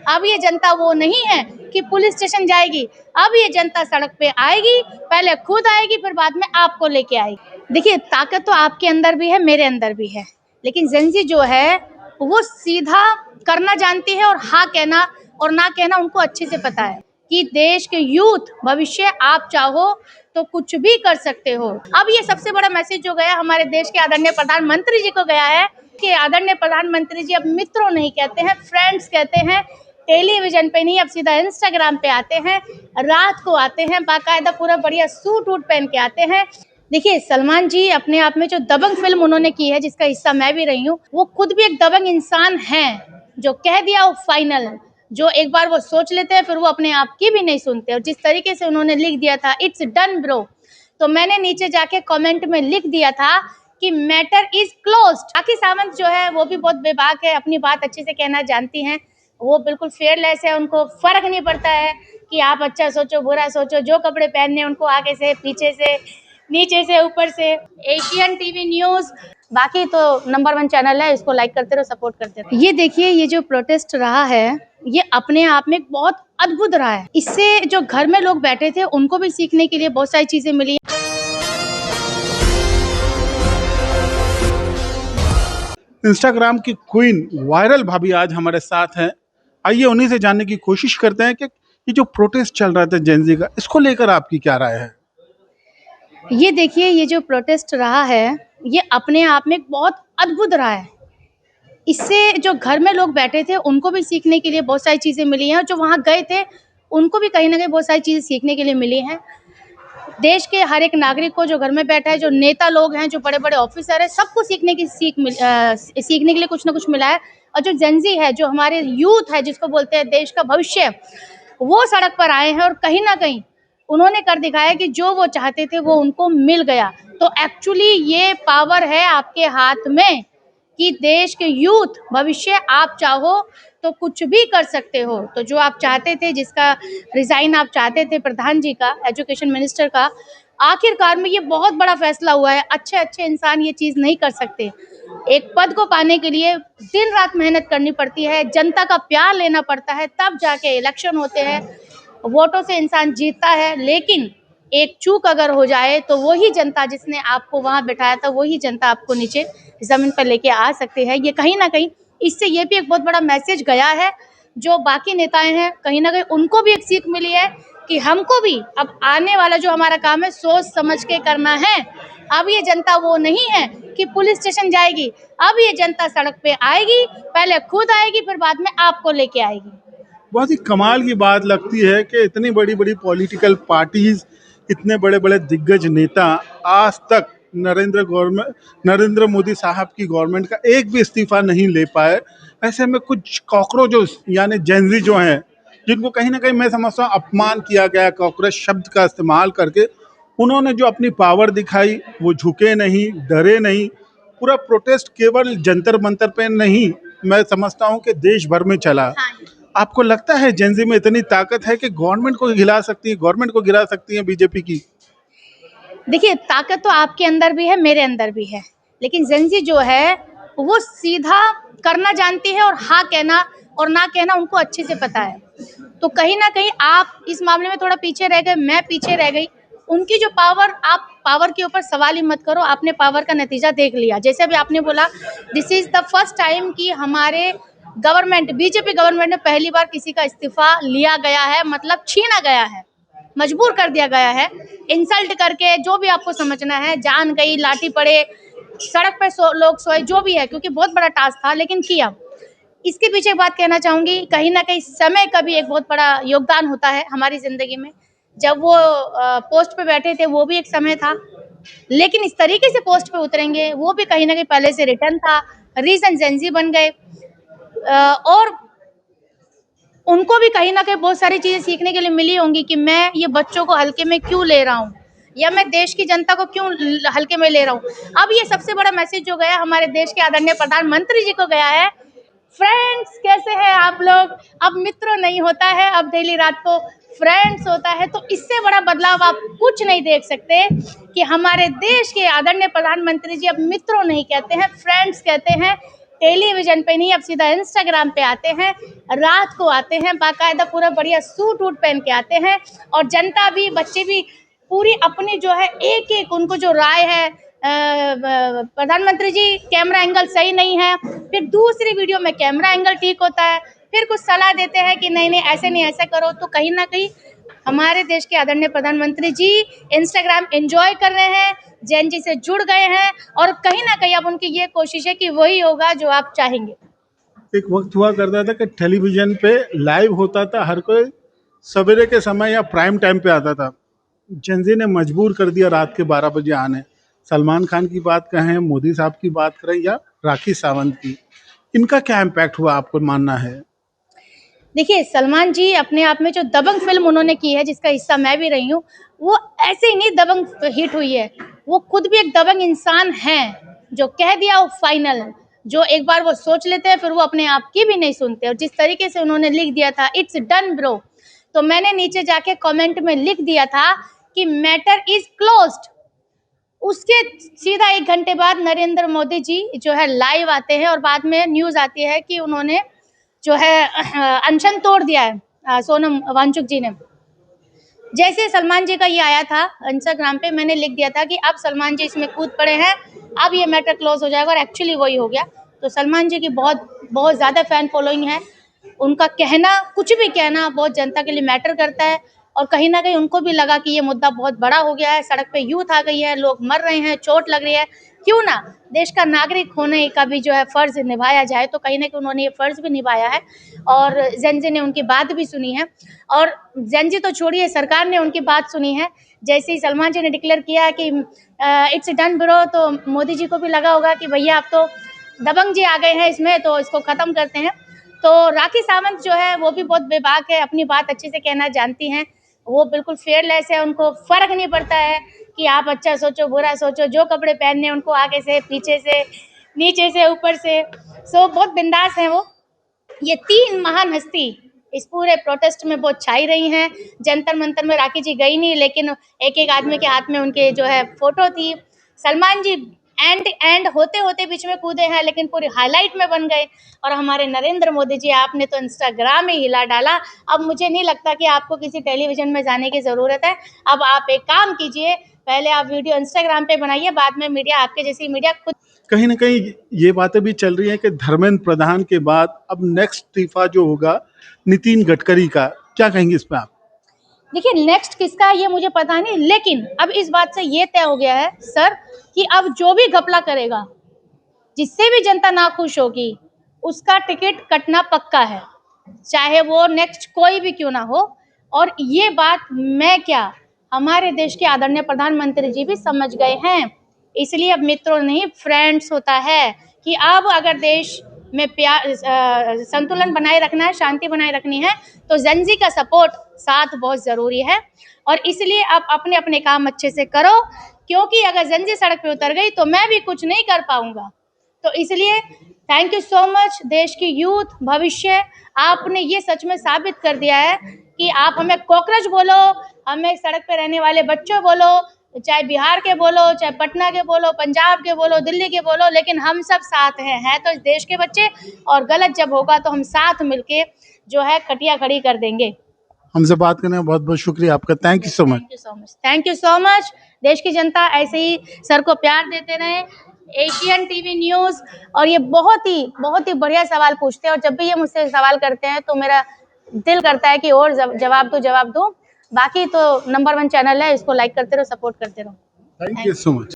अब ये जनता वो नहीं है कि पुलिस स्टेशन जाएगी, अब ये जनता सड़क पे आएगी, पहले खुद आएगी फिर बाद में आपको लेके आएगी। देखिए, ताकत तो आपके अंदर भी है, मेरे अंदर भी है, लेकिन जेनजी जो है वो सीधा करना जानती है और हाँ कहना और ना कहना उनको अच्छे से पता है कि देश के यूथ भविष्य आप चाहो तो कुछ भी कर सकते हो। अब ये सबसे बड़ा मैसेज जो गया हमारे देश के आदरणीय प्रधानमंत्री जी को गया है कि आदरणीय प्रधानमंत्री जी अब मित्रों नहीं कहते हैं, फ्रेंड्स कहते हैं। टेलीविजन पे नहीं, अब सीधा इंस्टाग्राम पे आते हैं, रात को आते हैं, बाकायदा पूरा बढ़िया सूट वूट पहन के आते हैं। देखिए, सलमान जी अपने आप में जो दबंग फिल्म उन्होंने की है, जिसका हिस्सा मैं भी रही हूँ, वो खुद भी एक दबंग इंसान हैं। जो कह दिया वो फाइनल है, जो एक बार वो सोच लेते हैं फिर वो अपने आप की भी नहीं सुनते। और जिस तरीके से उन्होंने लिख दिया था इट्स डन ब्रो, तो मैंने नीचे जाके कमेंट में लिख दिया था कि matter is closed. Rakhi Sawant जो है वो भी बहुत बेबाक है, अपनी बात अच्छे से कहना जानती हैं, वो बिल्कुल फेयरलेस है, उनको फर्क नहीं पड़ता है कि आप अच्छा सोचो बुरा सोचो, जो कपड़े पहनने उनको आगे से पीछे से नीचे से ऊपर से। एशियन टीवी न्यूज बाकी तो नंबर 1 चैनल है, इसको लाइक करते रहो, सपोर्ट करते रहो। ये देखिए, ये जो प्रोटेस्ट रहा है ये अपने आप में बहुत अद्भुत रहा है। इससे जो घर में लोग बैठे थे उनको भी सीखने के लिए बहुत सारी चीजें मिली। इंस्टाग्राम की क्वीन वायरल भाभी आज हमारे साथ हैं। आइए उन्हीं से जानने की कोशिश करते हैं कि ये जो प्रोटेस्ट चल रहा था जेनजी का, इसको लेकर आपकी क्या राय है। ये देखिए, ये जो प्रोटेस्ट रहा है ये अपने आप में बहुत अद्भुत रहा है। इससे जो घर में लोग बैठे थे उनको भी सीखने के लिए बहुत सारी चीज़ें मिली हैं, और जो वहाँ गए थे उनको भी कहीं ना कहीं बहुत सारी चीज़ें सीखने के लिए मिली हैं। देश के हर एक नागरिक को जो घर में बैठा है, जो नेता लोग हैं, जो बड़े बड़े ऑफिसर हैं, सबको सीखने के लिए कुछ ना कुछ मिला है। और जो जेनजी है, जो हमारे यूथ है, जिसको बोलते हैं देश का भविष्य, वो सड़क पर आए हैं और कहीं ना कहीं उन्होंने कर दिखाया कि जो वो चाहते थे वो उनको मिल गया। तो एक्चुअली ये पावर है आपके हाथ में कि देश के यूथ भविष्य आप चाहो तो कुछ भी कर सकते हो। तो जो आप चाहते थे, जिसका रिजाइन आप चाहते थे प्रधान जी का, एजुकेशन मिनिस्टर का, आखिरकार में ये बहुत बड़ा फैसला हुआ है। अच्छे अच्छे इंसान ये चीज़ नहीं कर सकते। एक पद को पाने के लिए दिन रात मेहनत करनी पड़ती है, जनता का प्यार लेना पड़ता है, तब जाके इलेक्शन होते हैं, वोटों से इंसान जीतता है। लेकिन एक चूक अगर हो जाए तो वही जनता जिसने आपको वहां बिठाया था, वही जनता आपको नीचे जमीन पर लेके आ सकती है। ये कहीं ना कहीं इससे ये भी एक बहुत बड़ा मैसेज गया है। जो बाकी नेताएं हैं कहीं ना कहीं उनको भी एक सीख मिली है कि हमको भी अब आने वाला जो हमारा काम है सोच समझ के करना है। अब ये जनता वो नहीं है कि पुलिस स्टेशन जाएगी, अब ये जनता सड़क पे आएगी, पहले खुद आएगी फिर बाद में आपको लेके आएगी। बहुत ही कमाल की बात लगती है कि इतनी बड़ी बड़ी पॉलिटिकल पार्टीज, इतने बड़े बड़े दिग्गज नेता आज तक नरेंद्र मोदी साहब की गवर्नमेंट का एक भी इस्तीफा नहीं ले पाए। ऐसे में कुछ कॉकरोच यानी जेनजी जो हैं, जिनको कहीं ना कहीं मैं समझता हूँ अपमान किया गया, कॉकरोच शब्द का इस्तेमाल करके उन्होंने जो अपनी पावर दिखाई, वो झुके नहीं, डरे नहीं। पूरा प्रोटेस्ट केवल जंतर मंतर पे नहीं, मैं समझता हूँ कि देश भर में चला। आपको लगता है जेनजी में इतनी ताकत है कि गवर्नमेंट को गिरा सकती है बीजेपी की। देखिए, ताकत तो आपके अंदर भी है, मेरे अंदर भी है, लेकिन जेनजी जो है वो सीधा करना जानती है और हाँ कहना और ना कहना उनको अच्छे से पता है। तो कहीं ना कहीं आप इस मामले में थोड़ा पीछे रह गए, मैं पीछे रह गई। उनकी जो पावर, आप पावर के ऊपर सवाल ही मत करो, आपने पावर का नतीजा देख लिया। जैसे अभी आपने बोला, this is the first time कि हमारे गवर्नमेंट, बीजेपी गवर्नमेंट में पहली बार किसी का इस्तीफा लिया गया है, मतलब छीना गया है, मजबूर कर दिया गया है, इंसल्ट करके, जो भी आपको समझना है, जान गई, लाठी पड़े, सड़क पे लोग सोए, जो भी है, क्योंकि बहुत बड़ा टास्क था लेकिन किया। इसके पीछे एक बात कहना चाहूंगी, कहीं ना कहीं समय का भी एक बहुत बड़ा योगदान होता है हमारी जिंदगी में। जब वो पोस्ट पे बैठे थे वो भी एक समय था, लेकिन इस तरीके से पोस्ट पे उतरेंगे वो भी कहीं ना कहीं पहले से रिटर्न था। रीजन जेनजी बन गए और उनको भी कहीं ना कहीं बहुत सारी चीजें सीखने के लिए मिली होंगी कि मैं ये बच्चों को हल्के में क्यों ले रहा हूँ, या मैं देश की जनता को क्यों हल्के में ले रहा हूँ। अब ये सबसे बड़ा मैसेज जो गया हमारे देश के आदरणीय प्रधानमंत्री जी को गया है, फ्रेंड्स कैसे हैं आप लोग, अब मित्रों नहीं होता है, अब डेली रात को फ्रेंड्स होता है। तो इससे बड़ा बदलाव आप कुछ नहीं देख सकते कि हमारे देश के आदरणीय प्रधानमंत्री जी अब मित्रों नहीं कहते हैं, फ्रेंड्स कहते हैं। टेलीविजन पे नहीं, अब सीधा इंस्टाग्राम पे आते हैं, रात को आते हैं, बाकायदा पूरा बढ़िया सूट वूट पहन के आते हैं, और जनता भी, बच्चे भी पूरी अपनी जो है एक एक उनको जो राय है, प्रधानमंत्री जी कैमरा एंगल सही नहीं है, फिर दूसरी वीडियो में कैमरा एंगल ठीक होता है, फिर कुछ सलाह देते हैं कि नहीं नहीं ऐसे नहीं ऐसा करो। तो कहीं ना कहीं हमारे देश के आदरणीय प्रधानमंत्री जी इंस्टाग्राम एंजॉय कर रहे हैं, जैन जी से जुड़ गए हैं, और कहीं ना कहीं अब उनकी ये कोशिश है कि वही होगा जो आप चाहेंगे। एक वक्त हुआ करता था कि टेलीविजन पे लाइव होता था, हर कोई सवेरे के समय या प्राइम टाइम पे आता था। जनजी ने मजबूर कर दिया रात के 12 बजे आने। सलमान खान की बात कहें, मोदी साहब की बात करें या राखी सावंत की, इनका क्या इम्पैक्ट हुआ आपको मानना है? देखिए, सलमान जी अपने आप में जो दबंग फिल्म उन्होंने की है, जिसका हिस्सा मैं भी रही हूँ, वो ऐसे ही नहीं दबंग हिट हुई है, वो खुद भी एक दबंग इंसान हैं, जो कह दिया वो फाइनल, जो एक बार वो सोच लेते हैं फिर वो अपने आप की भी नहीं सुनते। और जिस तरीके से उन्होंने लिख दिया था इट्स डन ब्रो, तो मैंने नीचे जाके कमेंट में लिख दिया था कि मैटर इज क्लोज्ड। उसके सीधा 1 घंटे बाद नरेंद्र मोदी जी जो है लाइव आते हैं, और बाद में न्यूज़ आती है कि उन्होंने जो है अनशन तोड़ दिया है, सोनम वांगचुक जी ने। जैसे सलमान जी का ये आया था इंस्टाग्राम पे, मैंने लिख दिया था कि अब सलमान जी इसमें कूद पड़े हैं, अब ये मैटर क्लोज हो जाएगा, और एक्चुअली वही हो गया। तो सलमान जी की बहुत बहुत ज़्यादा फैन फॉलोइंग है, उनका कहना, कुछ भी कहना बहुत जनता के लिए मैटर करता है, और कहीं ना कहीं उनको भी लगा कि ये मुद्दा बहुत बड़ा हो गया है, सड़क पे यूथ आ गई है, लोग मर रहे हैं, चोट लग रही है, क्यों ना देश का नागरिक होने का भी जो है फ़र्ज़ निभाया जाए। तो कहीं ना कहीं उन्होंने ये फ़र्ज़ भी निभाया है, और जेनजी ने उनकी बात भी सुनी है, और जेनजी तो छोड़िए, सरकार ने उनकी बात सुनी है। जैसे ही सलमान जी ने डिक्लेयर किया कि इट्स डन ब्रो, तो मोदी जी को भी लगा होगा कि भैया अब तो दबंग जी आ गए हैं इसमें, तो इसको ख़त्म करते हैं। तो राखी सावंत जो है वो भी बहुत बेबाक है, अपनी बात अच्छे से कहना जानती हैं, वो बिल्कुल फेयरलेस है, उनको फ़र्क नहीं पड़ता है कि आप अच्छा सोचो बुरा सोचो, जो कपड़े पहनने उनको आगे से पीछे से नीचे से ऊपर से, सो बहुत बिंदास हैं वो। ये 3 महान हस्ती इस पूरे प्रोटेस्ट में बहुत छाई रही हैं। जंतर मंतर में राखी जी गई नहीं, लेकिन एक एक आदमी के हाथ में उनके जो है फोटो थी। सलमान जी एंड होते होते बीच में कूदे हैं, लेकिन पूरी हाईलाइट में बन गए। और हमारे नरेंद्र मोदी जी, आपने तो इंस्टाग्राम ही हिला डाला। अब मुझे नहीं लगता कि आपको किसी टेलीविजन में जाने की ज़रूरत है। अब आप एक काम कीजिए, पहले आप वीडियो इंस्टाग्राम पे बनाइए, बाद में मीडिया, आपके जैसी मीडिया खुद। कहीं ना कहीं ये बातें भी चल रही हैं कि धर्मेंद्र प्रधान के बाद अब नेक्स्ट इस्तीफा जो होगा नितिन गडकरी का, क्या कहेंगे इस पे आप? देखिए, नेक्स्ट किसका है ये मुझे पता नहीं, लेकिन अब इस बात से ये तय हो गया है सर कि अब जो भी घपला करेगा, जिससे भी जनता नाखुश होगी, उसका टिकट कटना पक्का है, चाहे वो नेक्स्ट कोई भी क्यों ना हो। और ये बात मैं क्या, हमारे देश के आदरणीय प्रधानमंत्री जी भी समझ गए हैं। इसलिए अब मित्रों नहीं, फ्रेंड्स होता है कि अब अगर देश में प्यार, संतुलन बनाए रखना है, शांति बनाए रखनी है, तो जेनजी का सपोर्ट साथ बहुत ज़रूरी है। और इसलिए आप अपने अपने काम अच्छे से करो, क्योंकि अगर जेनजी सड़क पे उतर गई तो मैं भी कुछ नहीं कर पाऊंगा। तो इसलिए थैंक यू सो मच देश की यूथ भविष्य, आपने ये सच में साबित कर दिया है कि आप हमें कॉकरोच बोलो, हमें सड़क पे रहने वाले बच्चों बोलो, चाहे बिहार के बोलो, चाहे पटना के बोलो, पंजाब के बोलो, दिल्ली के बोलो, लेकिन हम सब साथ हैं तो इस देश के बच्चे। और गलत जब होगा तो हम साथ मिलके जो है खटिया खड़ी कर देंगे। हमसे बात करने का बहुत बहुत शुक्रिया आपका। Thank you so much. Thank you so much, thank you so much. देश की जनता ऐसे ही सर को प्यार देते रहे। एशियन टीवी न्यूज़, और ये बहुत ही बढ़िया सवाल पूछते हैं, और जब भी ये मुझसे सवाल करते हैं तो मेरा दिल करता है कि और जवाब दूं। बाकी तो नंबर 1 चैनल है, इसको लाइक करते रहो, सपोर्ट करते रहो। Thank you so much.